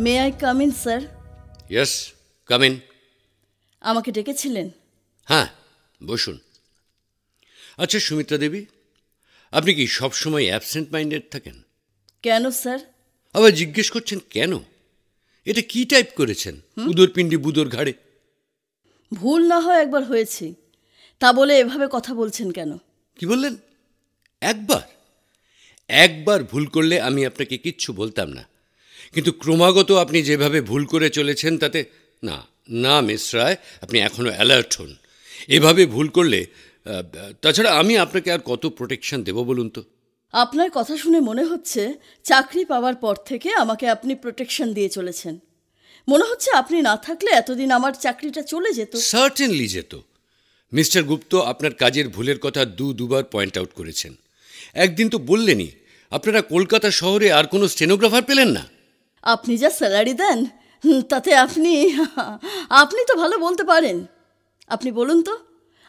May I come in sir? Yes, come in. আমাকে ডেকেছিলেন? হ্যাঁ, বসুন। আচ্ছা সুমিত্রা দেবী, আপনি কি সবসময় অ্যাবসেন্ট মাইন্ডেড থাকেন? কেন স্যার? আবার জিজ্ঞেস করছেন কেন? এটা কি টাইপ করেছেন? উদর পিণ্ডি বুদোর ঘাড়ে। ভুল না হয় একবার হয়েছে, তা বলে এভাবে কথা বলছেন কেন? কি বললেন? একবার ভুল করলে আমি আপনাকে কিচ্ছু বলতাম না, কিন্তু ক্রমাগত আপনি যেভাবে ভুল করে চলেছেন তাতে না না মিস রায়, আপনি এখনো অ্যালার্ট হন। এভাবে ভুল করলে তাছাড়া আমি আপনাকে আর কত প্রোটেকশন দেব বলুন তো? আপনার কথা শুনে মনে হচ্ছে চাকরি পাওয়ার পর থেকে আমাকে আপনি প্রোটেকশন দিয়ে চলেছেন। মনে হচ্ছে আপনি না থাকলে এতদিন আমার চাকরিটা চলে যেত। সার্টেনলি যেত। মিস্টার গুপ্ত আপনার কাজের ভুলের কথা দুবার পয়েন্ট আউট করেছেন। একদিন তো বললেনই আপনারা কলকাতা শহরে আর কোনো স্টেনোগ্রাফার পেলেন না। আপনি যা স্যালারি দেন তাতে আপনি তো ভালো বলতে পারেন। আপনি বলুন তো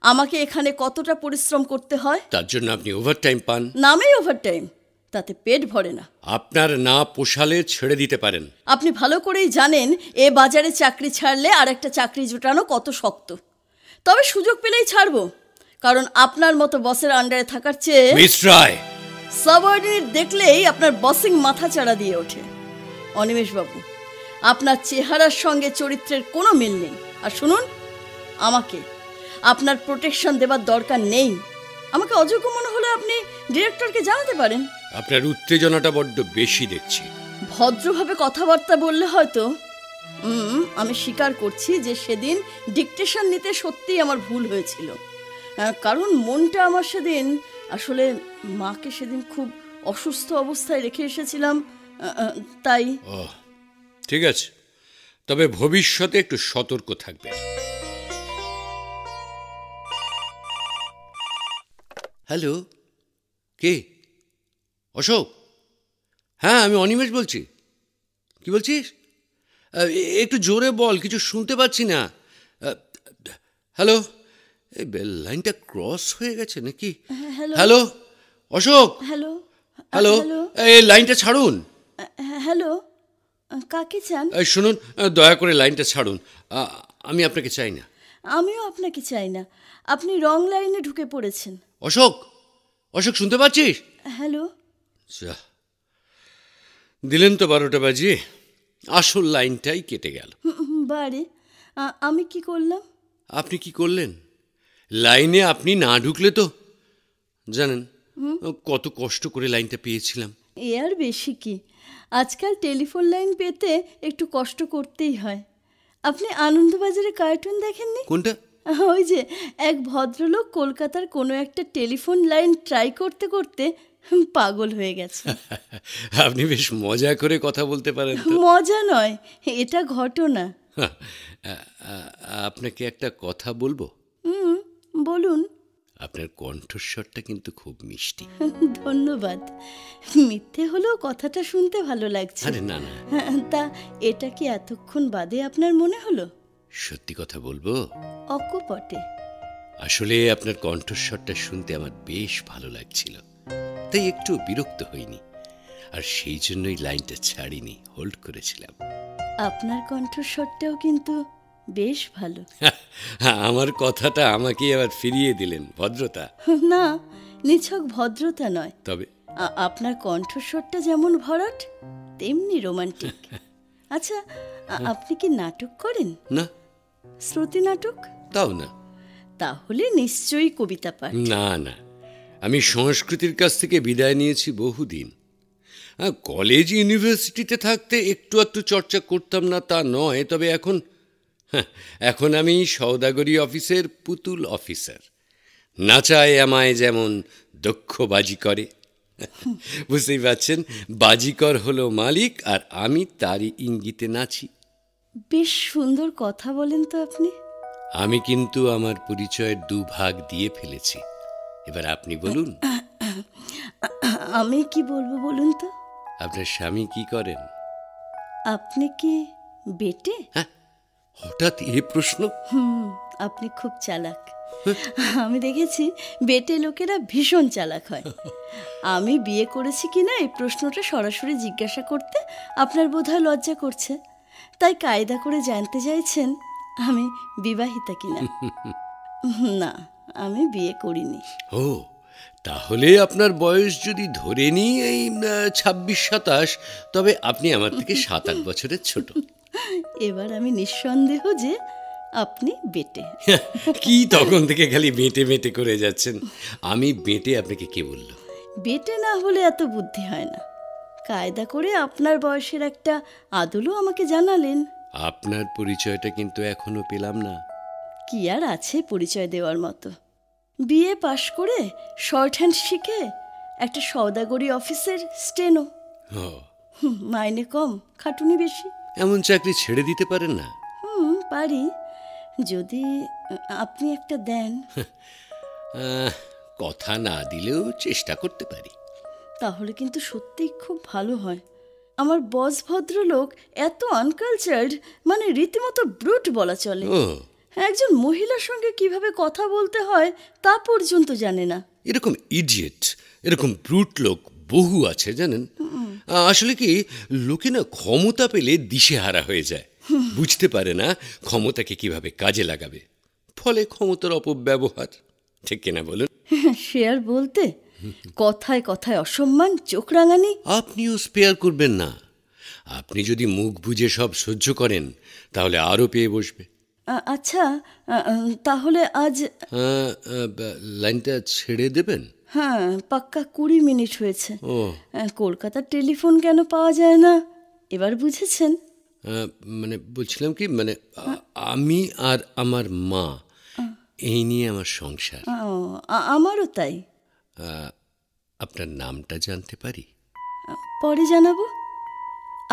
আমাকে এখানে কতটা পরিশ্রম করতে হয়? তার জন্য আপনি ওভারটাইম পান। নামেই ওভারটাইম, তাতে পেট ভরে না। আপনার না পোষালে ছেড়ে দিতে পারেন। আপনি ভালো করেই জানেন এ বাজারে চাকরি ছাড়লে আর একটা চাকরি জোটানো কত শক্ত। তবে সুযোগ পেলেই ছাড়বো, কারণ আপনার মতো বসের আন্ডারে থাকার চেয়ে মিস রায়, সাবঅর্ডিনেট দেখলেই আপনার বসিং মাথা চাড়া দিয়ে ওঠে। অনিমেষ বাবু, আপনার চেহারার সঙ্গে চরিত্রের কোনো মিল নেই। আর শুনুন, আমাকে আপনার প্রোটেকশন দেবার দরকার নেই। আমাকে অযোগ্য মনে হলে আপনি ডিরেক্টরকে জানাতে পারেন। আপনার উত্তেজনাটা বড্ড বেশি দেখছি। ভদ্রভাবে কথাবার্তা বললে হয়তো। আমি স্বীকার করছি যে সেদিন ডিকটেশন নিতে সত্যিই আমার ভুল হয়েছিল, কারণ মনটা আমার সেদিন আসলে মাকে সেদিন খুব অসুস্থ অবস্থায় রেখে এসেছিলাম, তাই। ঠিক আছে, তবে ভবিষ্যতে একটু সতর্ক থাকবে। হ্যালো, কে? অশোক? হ্যাঁ, আমি অনিমেষ বলছি। কি বলছিস? একটু জোরে বল, কিছু শুনতে পাচ্ছি না। হ্যালো, এই লাইনটা ক্রস হয়ে গেছে নাকি? হ্যালো অশোক? হ্যালো হ্যালো, এই লাইনটা ছাড়ুন। হ্যালো, কাকে চান? শুনুন, দয়া করে লাইনটা ছাড়ুন। আমি আপনাকে চাই না। আমিও আপনাকে চাই না। আপনি রং লাইনে ঢুকে পড়েছেন। অশোক, অশোক শুনতে পাচ্ছিস? হ্যালো। দিলেন তো 12টা বাজিয়ে, আসল লাইনটাই কেটে গেল। বারে, আমি কি করলাম? আপনি কি করলেন? লাইনে আপনি না ঢুকলে তো জানেন কত কষ্ট করে লাইনটা পেয়েছিলাম। এ আর বেশি কি, আজকাল টেলিফোন লাইন পেতে একটু কষ্ট করতেই হয়। আপনি আনন্দবাজারে কার্টুন দেখেননি? কোনটা? ওই যে এক ভদ্রলোক কলকাতার কোনো একটা টেলিফোন লাইন ট্রাই করতে করতে পাগল হয়ে গেছে। আপনি বেশ মজা করে কথা বলতে পারেন তো। মজা নয়, এটা ঘটনা। আপনাকে একটা কথা বলবো? বলুন। আপনার কণ্ঠস্বরটা কিন্তু খুব মিষ্টি। ধন্যবাদ। মিথ্যে হলেও কথাটা শুনতে ভালো লাগছে। আরে না না, তা এটা কি এতক্ষণ বাদে আপনার মনে হলো? সত্যি কথা বলবো, অকপটে। আসলে আপনার কণ্ঠস্বরটা শুনতে আমার বেশ ভালো লাগছিল, তাই একটু বিরক্ত হইনি, আর সেই জন্যই লাইনটা ছাড়িনি, হোল্ড করেছিলাম। আপনার কণ্ঠস্বরটাও কিন্তু বেশ ভালো। আমার কথাটা আমাকে আবার ফিরিয়ে দিলেন, ভদ্রতা? না, নিছক ভদ্রতা নয়, তবে আপনার কণ্ঠস্বরটা যেমন ভরাট তেমনি রোমান্টিক। আচ্ছা, আপনি কি নাটক করেন? না। শ্রুতি নাটক? তাও না। তাহলে নিশ্চয়ই কবিতা পাঠ? না না, আমি সংস্কৃতির কাছ থেকে বিদায় নিয়েছি বহুদিন। কলেজ ইউনিভার্সিটিতে থাকতে একটু একটু চর্চা করতাম না তা নয়, তবে এখন আমি সওদাগরি অফিসের পুতুল অফিসার। নাচায় আমায় যেমন দক্ষ বাজিকরে। বুঝতেই পারছেন, বাজিকর হলো মালিক আর আমি তারই ইঙ্গিতে নাচি। বেশ সুন্দর কথা বলেন তো আপনি। আমি কিন্তু আমার পরিচয়ের দুভাগ দিয়ে ফেলেছি, এবার আপনি বলুন। আমি কি বলবো বলুন তো? আপনার স্বামী কি করেন? আপনি কি বেটে? হঠাৎ এ প্রশ্ন? আপনি খুব চালাক। আমি দেখেছি বেটে লোকেরা ভীষণ চালাক হয়। আমি বিয়ে করেছি কিনা এই প্রশ্নটা সরাসরি জিজ্ঞাসা করতে আপনার বোধহয় লজ্জা করছে, তাই কায়দা করে জানতে চাইছেন আমি বিবাহিতা কিনা। না, আমি বিয়ে করিনি। ও, তাহলে আপনার বয়স যদি ধরে নিই এই 26-27, তবে আপনি আমার থেকে 7-8 বছরের ছোট। এবার আমি নিঃসন্দেহ যে আপনি বেটে। কি তখন থেকে খালি বেঁটে বেঁটে করে যাচ্ছেন? আমি বেঁটে আপনাকে কে বলল? বেটে না হলে এত বুদ্ধি হয় না। কায়দা করে আপনার বয়সের একটা আদলও আমাকে জানালেন। আপনার পরিচয়টা কিন্তু এখনো পেলাম না। কি আর আছে পরিচয় দেওয়ার মতো? বিএ পাশ করে শর্ট হ্যান্ড শিখে একটা সওদাগরি অফিসের স্টেনো। ও, মাইনে কম, খাটুনি বেশি। এমন চাকরি ছেড়ে দিতে পারেন না? পারি, যদি আপনি একটা দেন। কথা না দিলেও চেষ্টা করতে পারি। তাহলে কিন্তু সত্যিই খুব ভালো হয়। আমার বস ভদ্রলোক এত আনকালচার্ড, মানে রীতিমতো ব্রুট বলা চলে। ও, একজন মহিলার সঙ্গে কিভাবে কথা বলতে হয় তা পর্যন্ত জানে না। এরকম ইডিয়েট, এরকম ব্রুট লোক বহু আছে জানেন। আসলে কি, লোকে না ক্ষমতা পেলে দিশেহারা হয়ে যায়, বুঝতে পারে না ক্ষমতাকে কিভাবে কাজে লাগাবে, ফলে ক্ষমতার অপব্যবহার। ঠিক কিনা বলুন? সে আর বলতে, কথায় কথায় অসম্মান, চোখ রাঙানি। আপনিও স্পেয়ার করবেন না। আপনি যদি মুখ বুজে সব সহ্য করেন তাহলে আরও পেয়ে বসবে। আচ্ছা, তাহলে আজ লাইনটা ছেড়ে দেবেন? হ্যাঁ, পাক্কা 20 মিনিট হয়েছে। ও, কলকাতার টেলিফোন কেন পাওয়া যায় না এবার বুঝেছেন? মানে বলছিলাম কি, মানে আমি আর আমার মা, এই নিয়ে আমার সংসার। আমারও তাই। আপনার নামটা জানতে পারি? পরে জানাবো।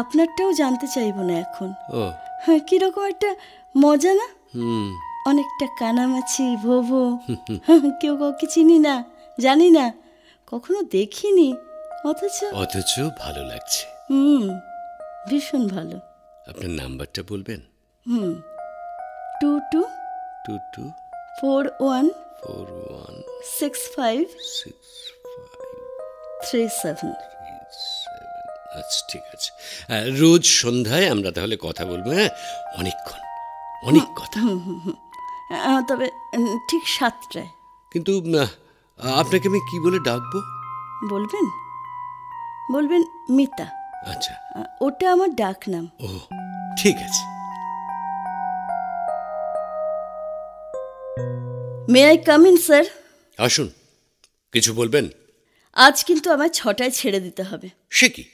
আপনারটাও জানতে চাইব না এখন। ও, হ্যাঁ, কিরকম একটা মজা না? হুম, অনেকটা কানামাছি, ভোভো। কেউ কাউকে চিনি না, জানি না, কখনো দেখিনি, অথচ ভালো লাগছে। ভীষণ ভালো। আপনার নাম্বারটা বলবেন? 22 22 41 41 65 65 37। আচ্ছা, ঠিক আছে। রোজ সন্ধ্যায় আমরা তাহলে কথা বলবো। হ্যাঁ, অনেকক্ষণ, অনেক কথা। তবে ঠিক 7টায়। কিন্তু আপনাকে আমি কি বলে ডাকবো? বলবেন বলবেন মিতা। আচ্ছা, ওটা আমার ডাক নাম। ও, ঠিক আছে। May I come in, sir? আসুন। কিছু বলবেন? আজ কিন্তু আমায় 6টায় ছেড়ে দিতে হবে। সে কি,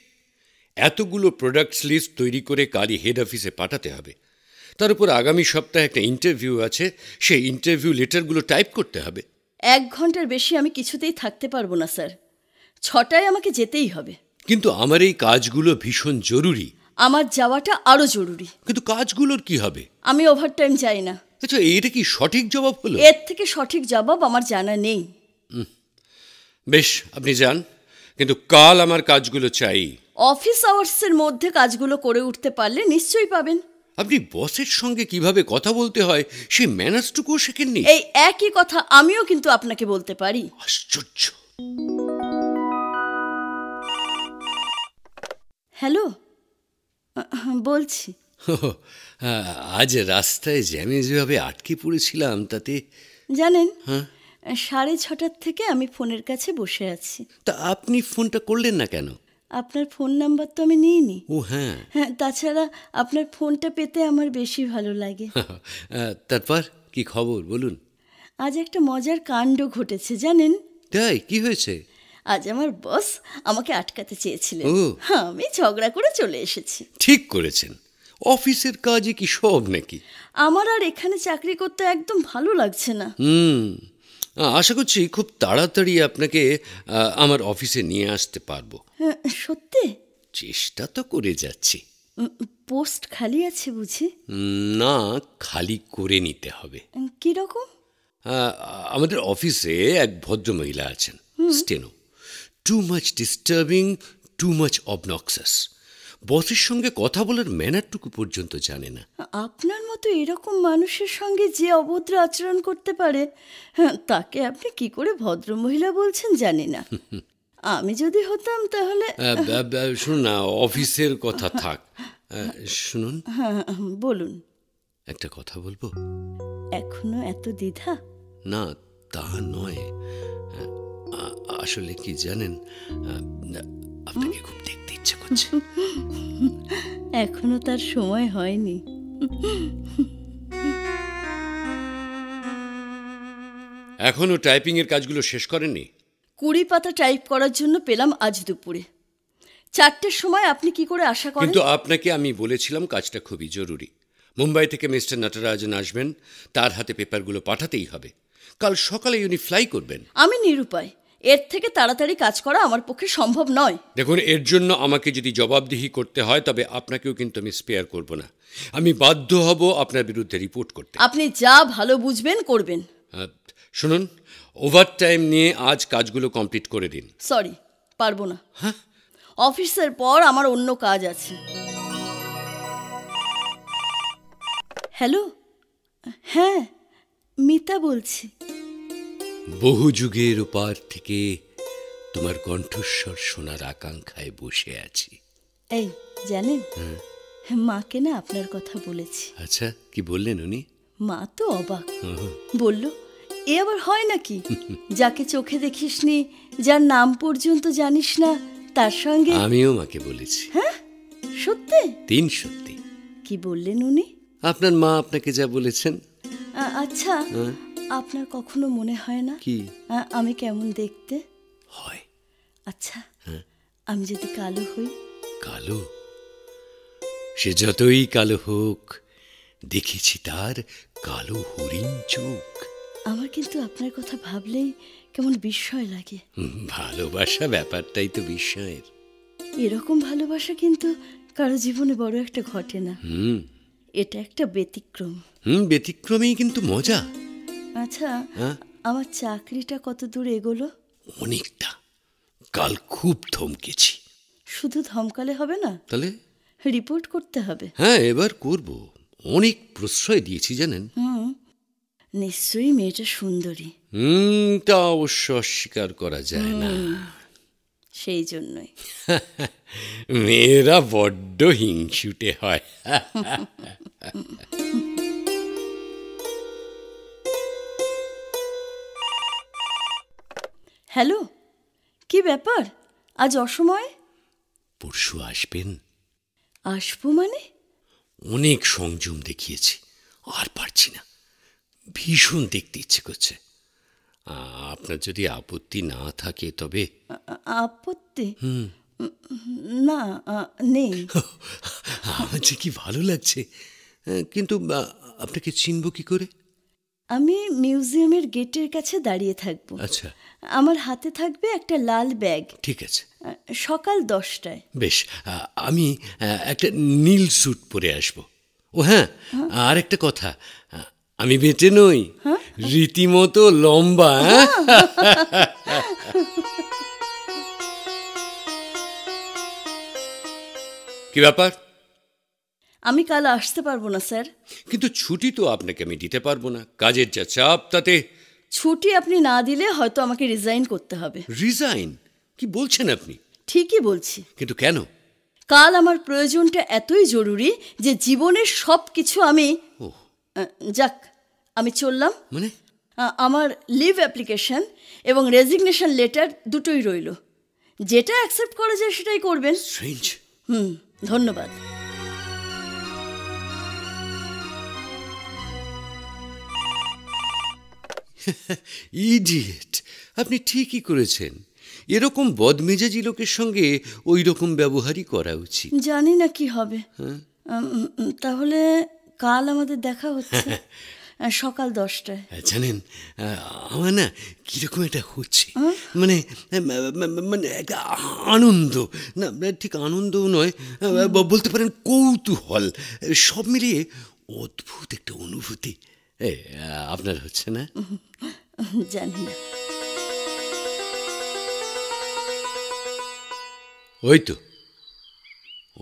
এতগুলো প্রোডাক্টস লিস্ট তৈরি করে কালই হেড অফিসে পাঠাতে হবে। তার উপর আগামী সপ্তাহে একটা ইন্টারভিউ আছে, সেই ইন্টারভিউ লেটারগুলো টাইপ করতে হবে। 1 ঘন্টার বেশি আমি কিছুতেই থাকতে পারবো না, স্যার। 6টায় আমাকে যেতেই হবে। কিন্তু আমার এই কাজগুলো ভীষণ জরুরি। আমার যাওয়াটা আরো জরুরি। কিন্তু কাজগুলোর কি হবে? আমি ওভারটাইম চাই না। আচ্ছা, এটা কি সঠিক জবাব হলো? এর থেকে সঠিক জবাব আমার জানা নেই। বেশ, আপনি যান, কিন্তু কাল আমার কাজগুলো চাই। অফিস আওয়ার্সের মধ্যে কাজগুলো করে উঠতে পারলে নিশ্চয়ই পাবেন। আপনি বসের সঙ্গে কিভাবে কথা বলতে হয় সেই ম্যানার্সটুকুও শেখেননি? এই একই কথা আমিও কিন্তু আপনাকে বলতে পারি। আশ্চর্য। হ্যালো, বলছি। আজ রাস্তায় জ্যামে যেভাবে আটকে পড়েছিলাম তাতে। জানেন, হ্যাঁ, 6:30 থেকে আমি ফোনের কাছে বসে আছি। তা আপনি ফোনটা করলেন না কেন? আপনার ফোন নাম্বার তো আমি নিইনি। ও হ্যাঁ। হ্যাঁ, তাছাড়া আপনার ফোনটা পেতে আমার বেশি ভালো লাগে। তারপর কি খবর বলুন? আজ একটা মজার কাণ্ড ঘটেছে জানেন। তাই, কি হয়েছে? আজ আমার বস আমাকে আটকাতে চেয়েছিলেন। ও, আমি ঝগড়া করে চলে এসেছি। ঠিক করেছেন। অফিসের কাজে কি সব নাকি? আমার আর এখানে চাকরি করতে একদম ভালো লাগছে না। আশা করছি খুব তাড়াতাড়ি আপনাকে আমার অফিসে নিয়ে আসতে পারবো। সত্যি? চেষ্টা তো করে যাচ্ছি। পোস্ট খালি আছে বুঝি? না, খালি করে নিতে হবে। কিরকম? আমাদের অফিসে এক ভদ্রমহিলা আছেন, steno. Too much disturbing, too much obnoxious. বসের সঙ্গে কথা বলার ম্যানারটুকু পর্যন্ত জানে না। আপনার মতো এরকম মানুষের সঙ্গে যে অভদ্র আচরণ করতে পারে, তাকে আপনি কি করে ভদ্রমহিলা বলছেন জানি না। আমি যদি হতাম তাহলে। শুনুন না, অফিসের কথা থাক। শুনুন, হ্যাঁ, বলুন। একটা কথা বলবো? এখনো এত দ্বিধা? না, তা নয়। আসলে কি জানেন, আপনাকে খুব দেখতে ইচ্ছে করছে। এখনো তার সময় হয়নি। এখনো টাইপিং এর কাজগুলো শেষ করেননি? 20 পাতা টাইপ করার জন্য পেলাম আজ দুপুরে। 4টের সময় আপনি কি করে আশা করেন? কিন্তু আপনাকে আমি বলেছিলাম কাজটা খুবই জরুরি। মুম্বাই থেকে মিস্টার নটরাজন আসবেন, তার হাতে পেপারগুলো পাঠাতেই হবে। কাল সকালে উনি ফ্লাই করবেন। আমি নিরুপায়, এর থেকে তাড়াতাড়ি কাজ করা আমার পক্ষে সম্ভব নয়। দেখুন, এর জন্য আমাকে যদি জবাবদিহি করতে হয় তবে আপনাকেও কিন্তু আমি স্পেয়ার করব না। আমি বাধ্য হব আপনার বিরুদ্ধে রিপোর্ট করতে। আপনি যা ভালো বুঝবেন করবেন। শুনুন, ওভারটাইম নিয়ে আজ কাজগুলো কমপ্লিট করে দিন। সরি, পারবো না। হ্যাঁ, অফিসের পর আমার অন্য কাজ আছে। হ্যালো, হ্যাঁ, মিতা বলছি। বহু যুগের ওপার থেকে তোমার কণ্ঠস্বর শোনার আকাঙ্ক্ষায় বসে আছি। এই জানেন, মাকে না আপনার কথা বলেছি। আচ্ছা, কি বললেন উনি? মা তো অবাক, বলল এ আবার হয় নাকি? যাকে চোখে দেখিসনি, যার নাম পর্যন্ত জানিস না, তার সঙ্গে। আমিও মাকে বলেছি। হ্যাঁ, সত্যি? 3 সত্যি। কি বললেন উনি? আপনার মা আপনাকে যা বলেছেন। আচ্ছা, আপনার কখনো মনে হয় না কি আমি কেমন দেখতে হয়? আচ্ছা, আমি যদি কালো হই? কালো? সে যতই কালো হোক, দেখেছি তার কালো হরিণ চোখ। আমার কিন্তু আপনার কথা ভাবলেই কেমন বিস্ময় লাগে। ভালোবাসা ব্যাপারটাই তো বিস্ময়ের। এরকম ভালোবাসা কিন্তু কারো জীবনে বড় একটা ঘটে না। এটা একটা ব্যতিক্রম। ব্যতিক্রমেই কিন্তু মজা। আচ্ছা, আমার চাকরিটা কত দূর এগোলো? অনেকটা। কাল খুব থমকেছি। শুধু ধমকালে হবে না, তাহলে রিপোর্ট করতে হবে। হ্যাঁ, এবার করব। অনেক প্রশ্রয় দিয়েছি জানেন। নিশ্চয়ই মেয়েটা সুন্দরী। তা অবশ্য অস্বীকার করা যায় না। সেই জন্যই মেয়েরা বড্ড হিংসুটে হয়। হ্যালো, কি ব্যাপার আজ অসময়ে? পরশু আসবেন? আসবো মানে? অনেক সংযম দেখিয়েছি, আর পারছি না। ভীষণ দেখতে ইচ্ছে করছে। আপনার যদি আপত্তি না থাকে তবে। আপত্তি? না, নেই। আমার যে কি ভালো লাগছে। কিন্তু আপনাকে চিনব কি করে? আমি মিউজিয়ামের গেটের কাছে দাঁড়িয়ে থাকব। আচ্ছা, আমার হাতে থাকবে একটা লাল ব্যাগ। ঠিক আছে। সকাল 10টায়। বেশ, আমি একটা নীল স্যুট পরে আসব। ও হ্যাঁ, আর একটা কথা, আমি বেটে নই, রীতিমতো লম্বা। কি ব্যাপার? আমি কাল আসতে পারবো না স্যার। কিন্তু ছুটি তো আপনাকে আমি দিতে পারবো না, কাজের যা চাপ তাতে। ছুটি আপনি না দিলে হয়তো আমাকে রিজাইন করতে হবে। রিজাইন? কি বলছেন আপনি? ঠিকই বলছি। কিন্তু কেন? কাল আমার প্রয়োজনটা এতই জরুরি যে জীবনের সব কিছু আমি। যাক, আমি চললাম। মানে? আমার লিভ অ্যাপ্লিকেশন এবং রেজিগনেশন লেটার দুটোই রইল। যেটা অ্যাকসেপ্ট করা যায় সেটাই করবেন। স্ট্রেঞ্জ। ধন্যবাদ। ইডিয়েট! আপনি ঠিকই করেছেন। এরকম বদমেজাজি লোকের সঙ্গে ওই রকম ব্যবহারই করা উচিত। জানি না কি হবে। তাহলে কাল আমাদের দেখা হচ্ছে সকাল 10টায়। জানেন, আমার না কিরকম একটা হচ্ছে, মানে মানে একটা আনন্দ, না ঠিক আনন্দও নয়, বলতে পারেন কৌতূহল, সব মিলিয়ে অদ্ভুত একটা অনুভূতি। আপনার হচ্ছে না? জানি না। ওই তো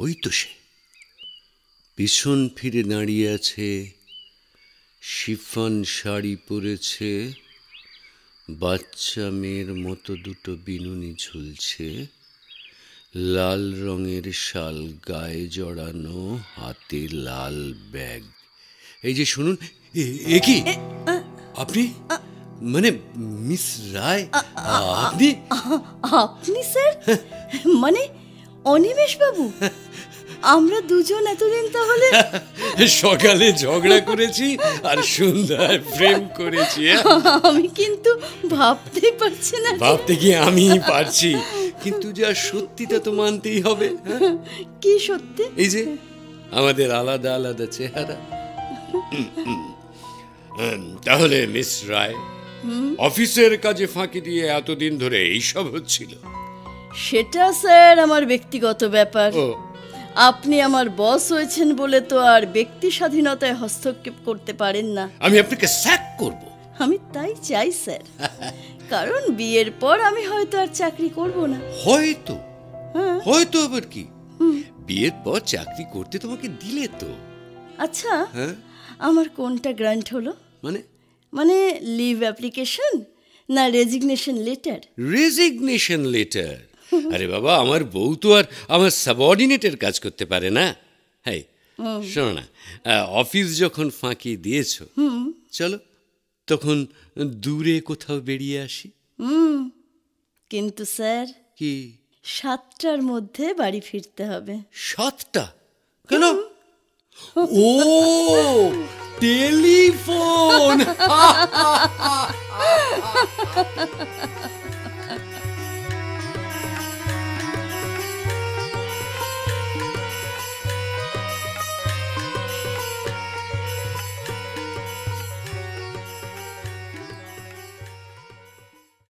ওই তো সে পিছন ফিরে দাঁড়িয়ে আছে, শিফন শাড়ি পরেছে, বাচ্চা মেয়ের মতো দুটো বিনুনি ঝুলছে, লাল রঙের শাল গায়ে জড়ানো, হাতে লাল ব্যাগ। এই যে শুনুন, এ কি আপনি, মানে মিস রায়, আপনি? আপনি স্যার, মানে অনিমেষ বাবু? আমরা দুজন এতদিন তাহলে সকালে ঝগড়া করেছি আর সন্ধ্যায় প্রেম করেছি। আমি কিন্তু ভাবতেই পারছি না। ভাবতে কি আমি পারছি, কিন্তু যা সত্যিটা তো মানতেই হবে। কি সত্যি? এই যে আমাদের আলাদা আলাদা চেহারা। তাহলে মিস রায়, অফিসের কাজে ফাঁকি দিয়ে এতদিন ধরে এইসব হচ্ছিল? সেটা স্যার আমার ব্যক্তিগত ব্যাপার। ও, আপনি আমার বস হয়েছেন বলে তো আর ব্যক্তি স্বাধীনতায় হস্তক্ষেপ করতে পারেন না। আমি আপনাকে স্যাক করব? আমি তাই চাই স্যার, কারণ বিয়ের পর আমি হয়তো আর চাকরি করব না। হয়তো? হয়তো আবার কি? বিয়ের পর চাকরি করতে তোমাকে দিলে তো। আচ্ছা, হ্যাঁ, আমার কোনটা গ্রান্ট হলো? মানে মানে লিভ অ্যাপ্লিকেশন না রেজিগনেশন লেটার? Resignation letter? আরে বাবা, আমার বউ তো আর আমার সাবঅর্ডিনেটের কাজ করতে পারে না। হ্যাঁ, শোনো না, অফিস যখন ফাঁকি দিয়েছ, চলো তখন দূরে কোথাও বেরিয়ে আসি। কিন্তু স্যার, কি? 7টার মধ্যে বাড়ি ফিরতে হবে। 7টা? কেন? ও, টেলিফোন!